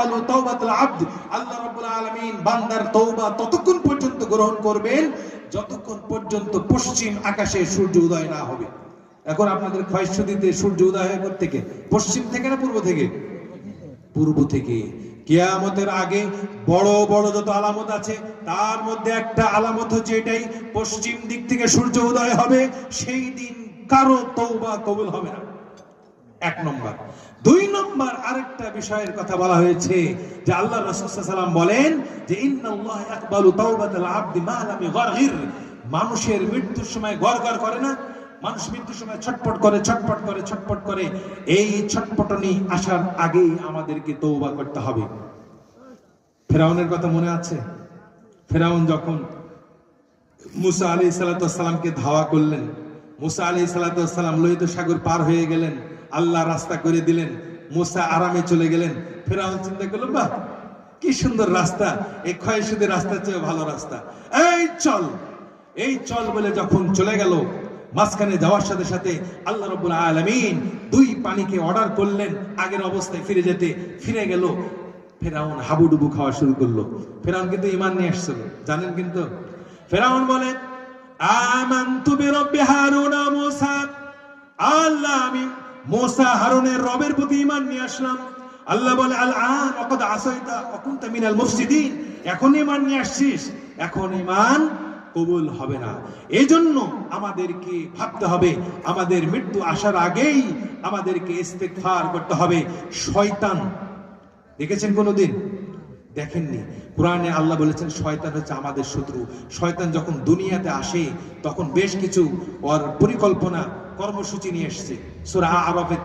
ইয়াকবালু তাওবাতাল আবদ, আল্লাহ রাব্বুল আলামিন বান্দার তওবা ততক্ষণ পর্যন্ত গ্রহণ করবেন যতক্ষণ পর্যন্ত পশ্চিম আকাশে সূর্য উদয় না হবে। এখন আপনাদের ক্ষয়সূচিতে সূর্য উদয় হয় কোথা থেকে? পশ্চিম থেকে না পূর্ব থেকে? পূর্ব থেকে। কিয়ামতের আগে বড় বড় যত আলামত আছে তার মধ্যে একটা আলামত হচ্ছে এটাই, পশ্চিম দিক থেকে সূর্য উদয় হবে, সেই দিন কারো তওবা কবুল হবে না। এক নম্বর। দুই নম্বর আরেকটা বিষয়ের কথা বলা হয়েছে যে আল্লাহ রাসূল সাল্লাল্লাহু আলাইহি ওয়াসাল্লাম বলেন যে ইন্নাল্লাহ ইয়াকবালু তাওবাতাল আবদি মা লাম ইগরগির। মানুষের মৃত্যুর সময় গড়গড় করে না? মানুষ মৃত্যুর সময় ছটফট করে ছটফট করে ছটফট করে, এই ছটফটানি আসার আগেই আমাদেরকে তওবা করতে হবে। ফেরাউনের কথা মনে আছে? ফেরাউন যখন মুসা আলাইহিস সালাতু ওয়াস সালামকে ধাওয়া করলেন, মুসা আলাইহিস সালাতু ওয়াস সালাম লোহিত সাগর পার হয়ে গেলেন, আল্লাহ রাস্তা করে দিলেন, মুসা আরামে চলে গেলেন। ফেরাউন চিন্তা করলো, বাহ কি সুন্দর রাস্তা, এই ক্ষয়সূদের রাস্তার চেয়ে ভালো রাস্তা, এই চল বলে যখন চলে গেল, মাঝখানে যাওয়ার সাথে সাথে আল্লাহ রাব্বুল আলামিন দুই পানিকে অর্ডার করলেন আগের অবস্থায় ফিরে যেতে। ফিরে গেল, ফেরাউন হাবুডুবু খাওয়া শুরু করলো। ফেরাউন কিন্তু ঈমান নিয়ে আসছিল, জানেন? কিন্তু ফেরাউন বলে আমানতু বিরাব্বি হারুন ওয়া মূসা, আল্লাহ আমি মুসা হারুনের রবের প্রতি ঈমান নিয়ে আসলাম। আল্লাহ বলে আল আন ওয়াকাদ আসাইতা ওয়া কুনতা মিনাল মুফসিদিন, এখন ঈমান নিয়ে আসছিস, এখন ঈমান কবুল হবে না। এজন্য আমাদেরকে ভাবতে হবে, আমাদের মৃত্যু আসার আগেই আমাদেরকে ইস্তেগফার করতে হবে। শয়তান দেখেছেন কোনোদিন? দেখেননি। কোরআনে আল্লাহ বলেছেন শয়তান হচ্ছে আমাদের শত্রু। শয়তান যখন দুনিয়াতে আসে তখন বেশ কিছু ওর পরিকল্পনা কর্মসূচি নিয়ে এসেছে। সূরা আরাফের